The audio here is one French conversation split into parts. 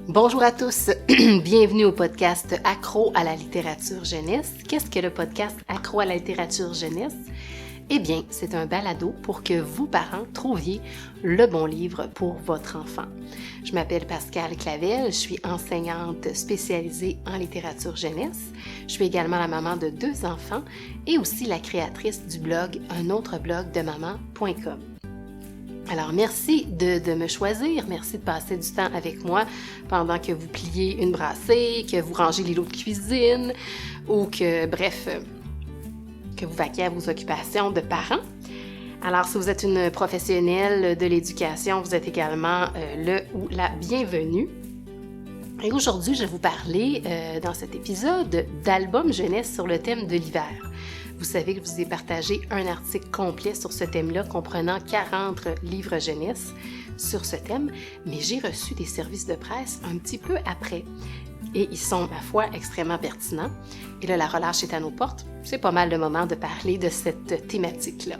Bonjour à tous, bienvenue au podcast Accro à la littérature jeunesse. Qu'est-ce que le podcast Accro à la littérature jeunesse? Eh bien, c'est un balado pour que vous, parents, trouviez le bon livre pour votre enfant. Je m'appelle Pascale Clavel, je suis enseignante spécialisée en littérature jeunesse. Je suis également la maman de 2 enfants et aussi la créatrice du blog unautre-blog-de-maman.com. Alors, merci de me choisir, merci de passer du temps avec moi pendant que vous pliez une brassée, que vous rangez les lots de cuisine ou que, bref, que vous vaquez à vos occupations de parents. Alors, si vous êtes une professionnelle de l'éducation, vous êtes également le ou la bienvenue. Et aujourd'hui, je vais vous parler dans cet épisode d'albums jeunesse sur le thème de l'hiver. Vous savez que je vous ai partagé un article complet sur ce thème-là, comprenant 40 livres jeunesse sur ce thème, mais j'ai reçu des services de presse un petit peu après. Et ils sont, ma foi, extrêmement pertinents. Et là, la relâche est à nos portes. C'est pas mal le moment de parler de cette thématique-là.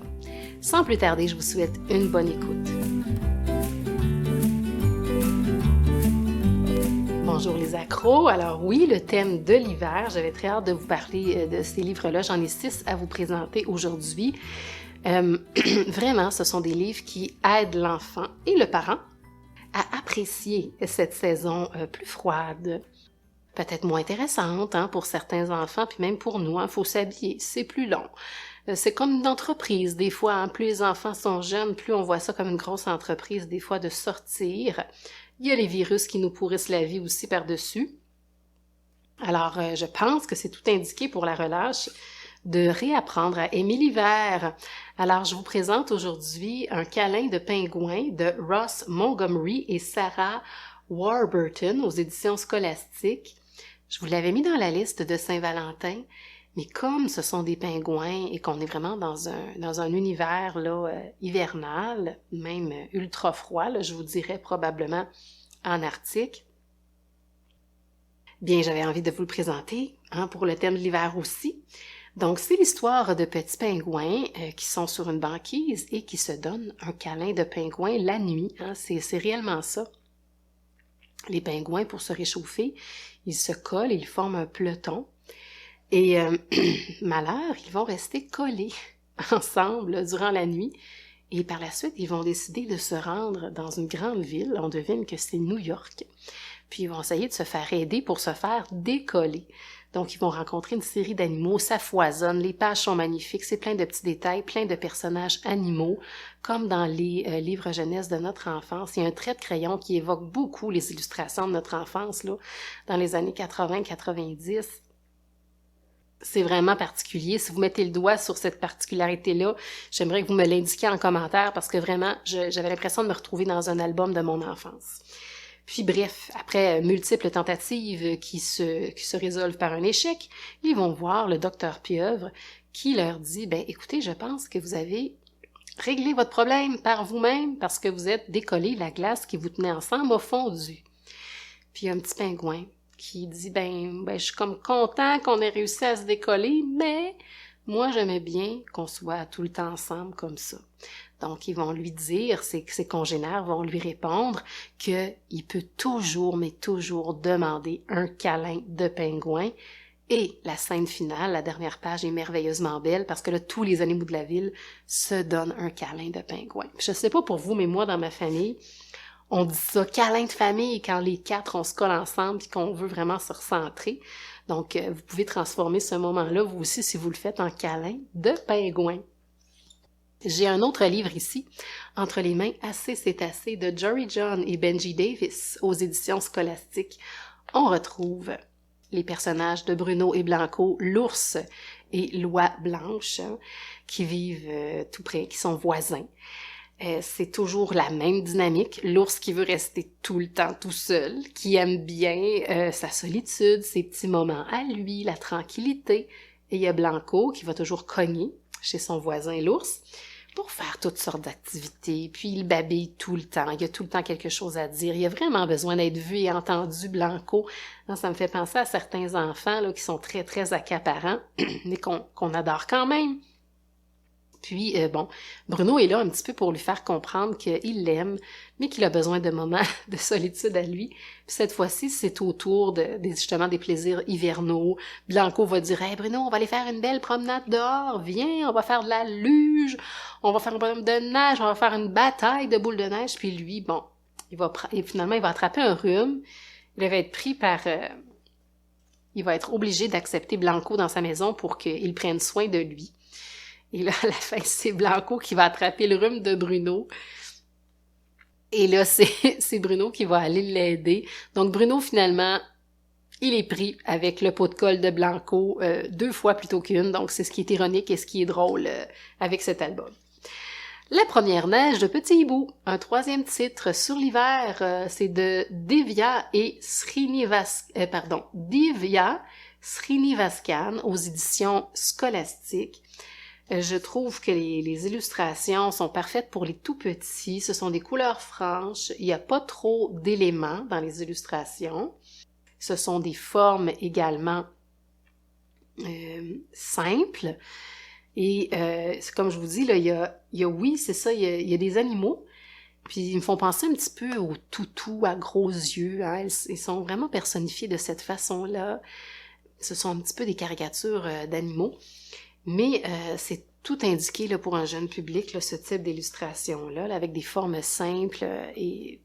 Sans plus tarder, je vous souhaite une bonne écoute. Bonjour les accros. Alors oui, le thème de l'hiver, j'avais très hâte de vous parler de ces livres-là. J'en ai 6 à vous présenter aujourd'hui. Vraiment, ce sont des livres qui aident l'enfant et le parent à apprécier cette saison plus froide, peut-être moins intéressante pour certains enfants, puis même pour nous. Il faut s'habiller, c'est plus long. C'est comme une entreprise, des fois. Plus les enfants sont jeunes, plus on voit ça comme une grosse entreprise, des fois, de sortir. Il y a les virus qui nous pourrissent la vie aussi par-dessus. Alors, je pense que c'est tout indiqué pour la relâche de réapprendre à aimer l'hiver. Alors, je vous présente aujourd'hui Un câlin de pingouin de Ross Montgomery et Sarah Warburton aux éditions Scolastiques. Je vous l'avais mis dans la liste de Saint-Valentin, mais comme ce sont des pingouins et qu'on est vraiment dans un univers là, hivernal, même ultra froid, là, je vous dirais probablement en Arctique, bien j'avais envie de vous le présenter pour le thème de l'hiver aussi. Donc c'est l'histoire de petits pingouins qui sont sur une banquise et qui se donnent un câlin de pingouin la nuit. C'est réellement ça. Les pingouins, pour se réchauffer, ils se collent, ils forment un peloton. Et malheur, ils vont rester collés ensemble là, durant la nuit. Et par la suite, ils vont décider de se rendre dans une grande ville. On devine que c'est New York. Puis ils vont essayer de se faire aider pour se faire décoller. Donc, ils vont rencontrer une série d'animaux, ça foisonne, les pages sont magnifiques, c'est plein de petits détails, plein de personnages animaux, comme dans les livres jeunesse de notre enfance. Il y a un trait de crayon qui évoque beaucoup les illustrations de notre enfance, là, dans les années 80-90. C'est vraiment particulier. Si vous mettez le doigt sur cette particularité-là, j'aimerais que vous me l'indiquiez en commentaire parce que vraiment, j'avais l'impression de me retrouver dans un album de mon enfance. Puis bref, après multiples tentatives qui se résolvent par un échec, ils vont voir le docteur Pieuvre qui leur dit « écoutez, je pense que vous avez réglé votre problème par vous-même parce que vous êtes décollé, la glace qui vous tenait ensemble a fondu. » Puis il y a un petit pingouin qui dit je suis comme content qu'on ait réussi à se décoller, mais moi j'aimais bien qu'on soit tout le temps ensemble comme ça. Donc ils vont lui dire, ses congénères vont lui répondre que il peut toujours, mais toujours demander un câlin de pingouin. Et la scène finale, la dernière page est merveilleusement belle parce que là, tous les animaux de la ville se donnent un câlin de pingouin. Je sais pas pour vous, mais moi, dans ma famille, on dit ça, câlin de famille, quand les 4, on se colle ensemble et qu'on veut vraiment se recentrer. Donc, vous pouvez transformer ce moment-là, vous aussi, si vous le faites, en câlin de pingouin. J'ai un autre livre ici, Entre les mains assez c'est assez, de Jory John et Benji Davis, aux éditions Scolastiques. On retrouve les personnages de Bruno et Blanco, l'ours et l'oie blanche, qui vivent tout près, qui sont voisins. C'est toujours la même dynamique, l'ours qui veut rester tout le temps tout seul, qui aime bien sa solitude, ses petits moments à lui, la tranquillité. Et il y a Blanco qui va toujours cogner chez son voisin l'ours pour faire toutes sortes d'activités, puis il babille tout le temps, il y a tout le temps quelque chose à dire, il a vraiment besoin d'être vu et entendu, Blanco. Ça me fait penser à certains enfants là, qui sont très, très accaparants, mais qu'on adore quand même. Puis, bon, Bruno est là un petit peu pour lui faire comprendre qu'il l'aime, mais qu'il a besoin de moments de solitude à lui. Puis cette fois-ci, c'est autour justement des plaisirs hivernaux. Blanco va dire « Hey Bruno, on va aller faire une belle promenade dehors, viens, on va faire de la luge, on va faire un bonhomme de neige, on va faire une bataille de boules de neige. » Puis lui, bon, finalement, il va attraper un rhume. Il va être pris par... il va être obligé d'accepter Blanco dans sa maison pour qu'il prenne soin de lui. Et là, à la fin, c'est Blanco qui va attraper le rhume de Bruno. Et là, c'est Bruno qui va aller l'aider. Donc, Bruno, finalement, il est pris avec le pot de colle de Blanco 2 fois plutôt qu'une. Donc, c'est ce qui est ironique et ce qui est drôle avec cet album. La première neige de Petit Hibou, un 3e titre sur l'hiver, c'est de Divya Srinivasan aux éditions Scolastiques. Je trouve que les illustrations sont parfaites pour les tout-petits. Ce sont des couleurs franches. Il n'y a pas trop d'éléments dans les illustrations. Ce sont des formes également simples. Et comme je vous dis, là, il y a oui, c'est ça, il y a des animaux. Puis ils me font penser un petit peu aux toutous à gros yeux. Hein. Ils sont vraiment personnifiés de cette façon-là. Ce sont un petit peu des caricatures d'animaux. Mais c'est tout indiqué là, pour un jeune public, là, ce type d'illustration-là, là, avec des formes simples et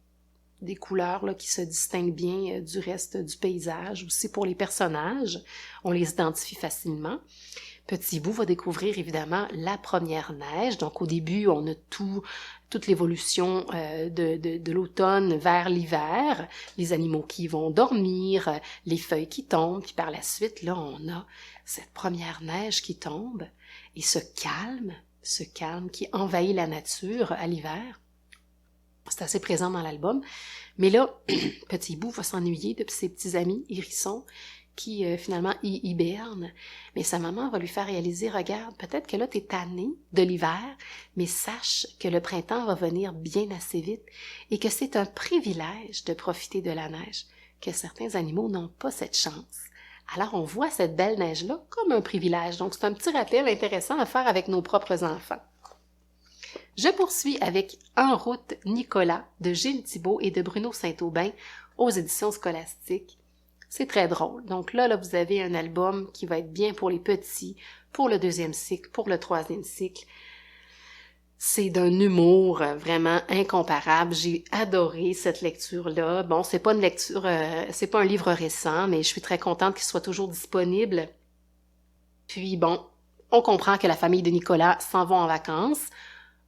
des couleurs là, qui se distinguent bien du reste du paysage. Aussi pour les personnages, on les identifie facilement. Petit Hibou va découvrir évidemment la première neige. Donc au début, on a toute l'évolution de l'automne vers l'hiver, les animaux qui vont dormir, les feuilles qui tombent, puis par la suite, là, on a cette première neige qui tombe et ce calme qui envahit la nature à l'hiver. C'est assez présent dans l'album. Mais là, Petit Hibou va s'ennuyer de ses petits amis hérissons qui finalement hibernent. Mais sa maman va lui faire réaliser, regarde, peut-être que là t'es tanné de l'hiver, mais sache que le printemps va venir bien assez vite et que c'est un privilège de profiter de la neige, que certains animaux n'ont pas cette chance. Alors on voit cette belle neige-là comme un privilège. Donc c'est un petit rappel intéressant à faire avec nos propres enfants. Je poursuis avec En route Nicolas de Gilles Thibault et de Bruno Saint-Aubin aux éditions Scolastiques. C'est très drôle. Donc là, vous avez un album qui va être bien pour les petits, pour le 2e cycle, pour le 3e cycle. C'est d'un humour vraiment incomparable. J'ai adoré cette lecture-là. Bon, c'est pas une lecture, c'est pas un livre récent, mais je suis très contente qu'il soit toujours disponible. Puis bon, on comprend que la famille de Nicolas s'en va en vacances.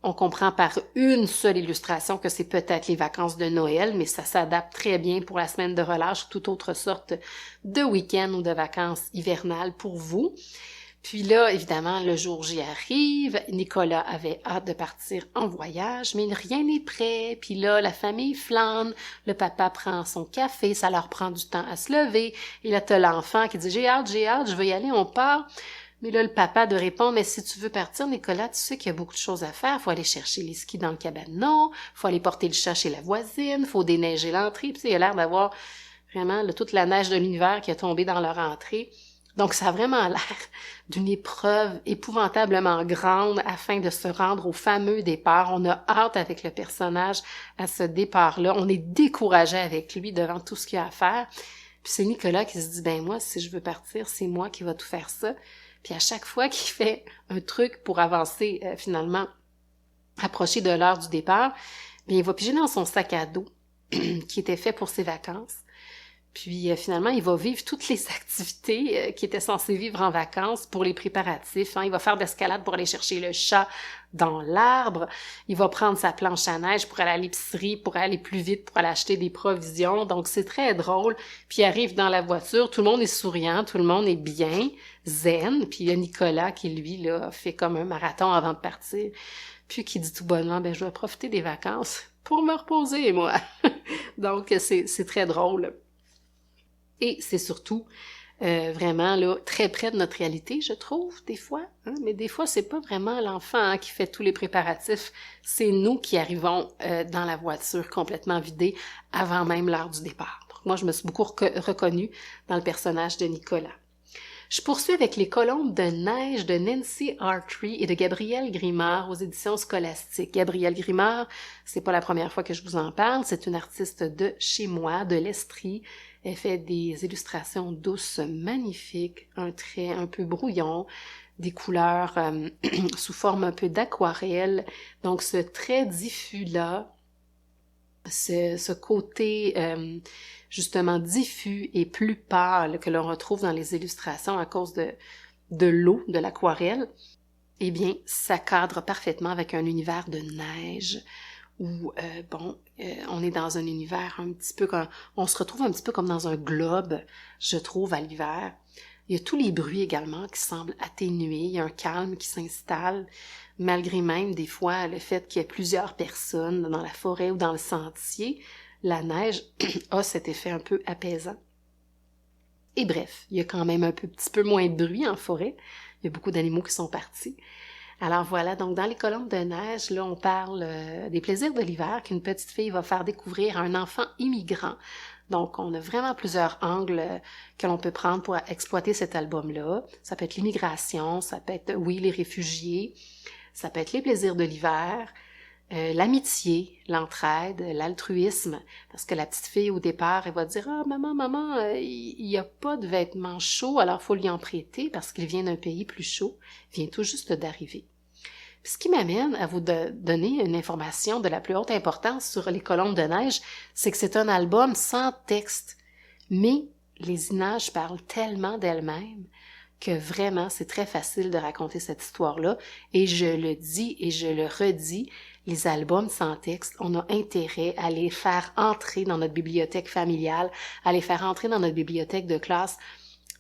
On comprend par une seule illustration que c'est peut-être les vacances de Noël, mais ça s'adapte très bien pour la semaine de relâche ou toute autre sorte de week-end ou de vacances hivernales pour vous. Puis là, évidemment, le jour J arrive. Nicolas avait hâte de partir en voyage, mais rien n'est prêt. Puis là, la famille flâne. Le papa prend son café, ça leur prend du temps à se lever. Et là, t'as l'enfant qui dit « J'ai hâte, je veux y aller, on part ». Mais là, le papa de répondre, mais si tu veux partir, Nicolas, tu sais qu'il y a beaucoup de choses à faire. Faut aller chercher les skis dans le cabanon, faut aller porter le chat chez la voisine, faut déneiger l'entrée. Puis il y a l'air d'avoir vraiment toute la neige de l'univers qui a tombé dans leur entrée. Donc, ça a vraiment l'air d'une épreuve épouvantablement grande afin de se rendre au fameux départ. On a hâte avec le personnage à ce départ-là. On est découragé avec lui devant tout ce qu'il y a à faire. Puis c'est Nicolas qui se dit, ben moi, si je veux partir, c'est moi qui va tout faire ça. Puis à chaque fois qu'il fait un truc pour avancer, finalement, approcher de l'heure du départ, bien, il va piger dans son sac à dos qui était fait pour ses vacances. Puis finalement, il va vivre toutes les activités qu'il était censé vivre en vacances pour les préparatifs. Hein. Il va faire de l'escalade pour aller chercher le chat dans l'arbre. Il va prendre sa planche à neige pour aller à l'épicerie, pour aller plus vite, pour aller acheter des provisions. Donc, c'est très drôle. Puis il arrive dans la voiture, tout le monde est souriant, tout le monde est bien, zen. Puis il y a Nicolas qui, lui, là, fait comme un marathon avant de partir. Puis qui dit tout bonnement, ben je vais profiter des vacances pour me reposer, moi. Donc, c'est très drôle. Et c'est surtout vraiment là très près de notre réalité, je trouve, des fois. Hein? Mais des fois, c'est pas vraiment l'enfant qui fait tous les préparatifs. C'est nous qui arrivons dans la voiture complètement vidée avant même l'heure du départ. Donc, moi, je me suis beaucoup reconnue dans le personnage de Nicolas. Je poursuis avec Les Colombes de neige de Nancy Artry et de Gabrielle Grimard aux éditions Scolastiques. Gabrielle Grimard, c'est pas la première fois que je vous en parle, c'est une artiste de chez moi, de l'Estrie. Elle fait des illustrations douces magnifiques, un trait un peu brouillon, des couleurs sous forme un peu d'aquarelle. Donc ce trait diffus-là, ce côté justement diffus et plus pâle que l'on retrouve dans les illustrations à cause de l'eau, de l'aquarelle, eh bien, ça cadre parfaitement avec un univers de neige où, on est dans un univers un petit peu comme... On se retrouve un petit peu comme dans un globe, je trouve, à l'hiver. Il y a tous les bruits également qui semblent atténués, il y a un calme qui s'installe, malgré même des fois le fait qu'il y ait plusieurs personnes dans la forêt ou dans le sentier, la neige a cet effet un peu apaisant. Et bref, il y a quand même un petit peu moins de bruit en forêt, il y a beaucoup d'animaux qui sont partis. Alors voilà, donc dans Les Colombes de neige, là on parle des plaisirs de l'hiver qu'une petite fille va faire découvrir à un enfant immigrant. Donc on a vraiment plusieurs angles que l'on peut prendre pour exploiter cet album-là. Ça peut être l'immigration, ça peut être, oui, les réfugiés, ça peut être les plaisirs de l'hiver, l'amitié, l'entraide, l'altruisme, parce que la petite fille au départ, elle va dire « Ah, maman, il n'y a pas de vêtements chauds, alors il faut lui en prêter parce qu'il vient d'un pays plus chaud, il vient tout juste d'arriver. » Ce qui m'amène à vous donner une information de la plus haute importance sur Les Colombes de neige, c'est que c'est un album sans texte, mais les images parlent tellement d'elles-mêmes que vraiment c'est très facile de raconter cette histoire-là, et je le dis et je le redis, les albums sans texte, on a intérêt à les faire entrer dans notre bibliothèque familiale, à les faire entrer dans notre bibliothèque de classe,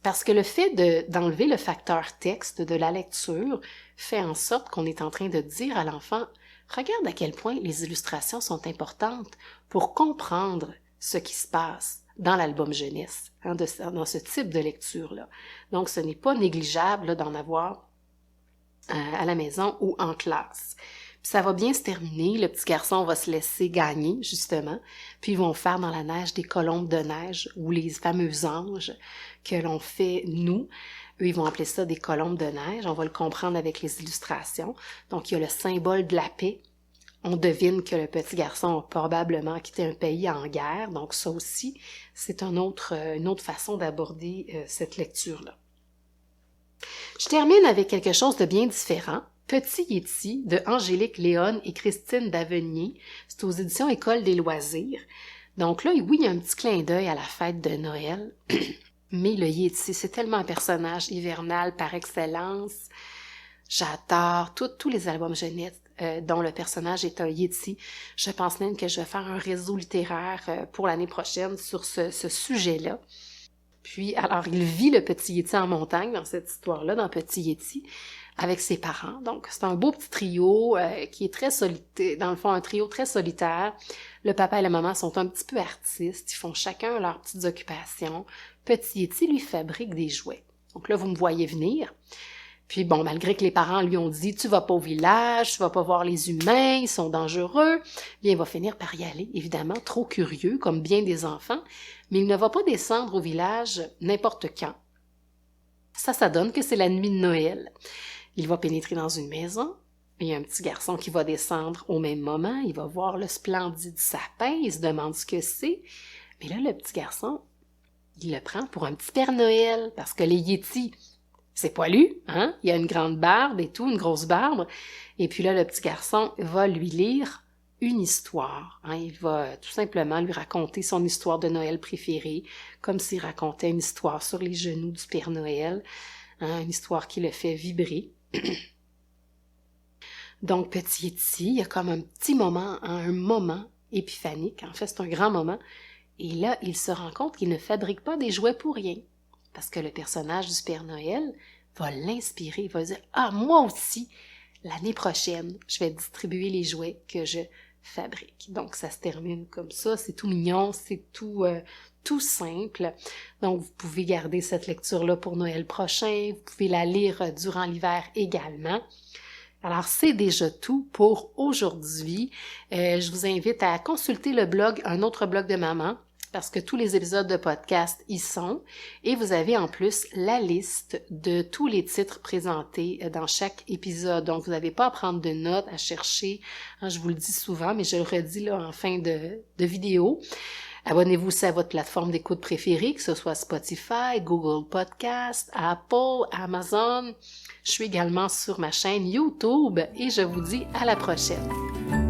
parce que le fait d'enlever le facteur texte de la lecture fait en sorte qu'on est en train de dire à l'enfant « Regarde à quel point les illustrations sont importantes pour comprendre ce qui se passe dans l'album jeunesse, dans ce type de lecture-là. » Donc, ce n'est pas négligeable là, d'en avoir à la maison ou en classe. Puis ça va bien se terminer, le petit garçon va se laisser gagner, justement, puis ils vont faire dans la neige des colombes de neige, ou les fameux anges que l'on fait, nous. Eux, ils vont appeler ça des colombes de neige, on va le comprendre avec les illustrations. Donc, il y a le symbole de la paix. On devine que le petit garçon a probablement quitté un pays en guerre, donc ça aussi, c'est une autre façon d'aborder cette lecture-là. Je termine avec quelque chose de bien différent. Petit Yéti de Angélique Léon et Christine Davenier. C'est aux éditions École des loisirs. Donc là, oui, il y a un petit clin d'œil à la fête de Noël, mais le Yéti, c'est tellement un personnage hivernal par excellence. J'adore tous les albums jeunesse dont le personnage est un Yéti. Je pense même que je vais faire un réseau littéraire pour l'année prochaine sur ce sujet-là. Puis, alors, il vit le petit Yéti en montagne dans cette histoire-là, dans Petit Yéti, avec ses parents. Donc, c'est un beau petit trio qui est très solitaire, dans le fond, un trio très solitaire. Le papa et la maman sont un petit peu artistes, ils font chacun leurs petites occupations. Petit Yéti, lui, fabrique des jouets. Donc là, vous me voyez venir. Puis bon, malgré que les parents lui ont dit « Tu vas pas au village, tu vas pas voir les humains, ils sont dangereux », bien, il va finir par y aller, évidemment, trop curieux, comme bien des enfants, mais il ne va pas descendre au village n'importe quand. Ça donne que c'est la nuit de Noël. Il va pénétrer dans une maison, il y a un petit garçon qui va descendre au même moment, il va voir le splendide sapin, il se demande ce que c'est, mais là, le petit garçon, il le prend pour un petit Père Noël, parce que les Yétis, c'est poilu, hein? Il y a une grande barbe et tout, une grosse barbe. Et puis là, le petit garçon va lui lire une histoire. Hein? Il va tout simplement lui raconter son histoire de Noël préférée, comme s'il racontait une histoire sur les genoux du Père Noël, hein? Une histoire qui le fait vibrer. Donc, petit Yéti, il y a comme un petit moment, un moment épiphanique. En fait, c'est un grand moment. Et là, il se rend compte qu'il ne fabrique pas des jouets pour rien. Parce que le personnage du Père Noël va l'inspirer, il va dire « Ah, moi aussi, l'année prochaine, je vais distribuer les jouets que je fabrique. » Donc, ça se termine comme ça, c'est tout mignon, c'est tout simple. Donc, vous pouvez garder cette lecture-là pour Noël prochain, vous pouvez la lire durant l'hiver également. Alors, c'est déjà tout pour aujourd'hui. Je vous invite à consulter le blog, un autre blog de maman, parce que tous les épisodes de podcast y sont et vous avez en plus la liste de tous les titres présentés dans chaque épisode. Donc, vous n'avez pas à prendre de notes, à chercher. Je vous le dis souvent, mais je le redis là en fin de vidéo. Abonnez-vous aussi à votre plateforme d'écoute préférée, que ce soit Spotify, Google Podcast, Apple, Amazon. Je suis également sur ma chaîne YouTube et je vous dis à la prochaine.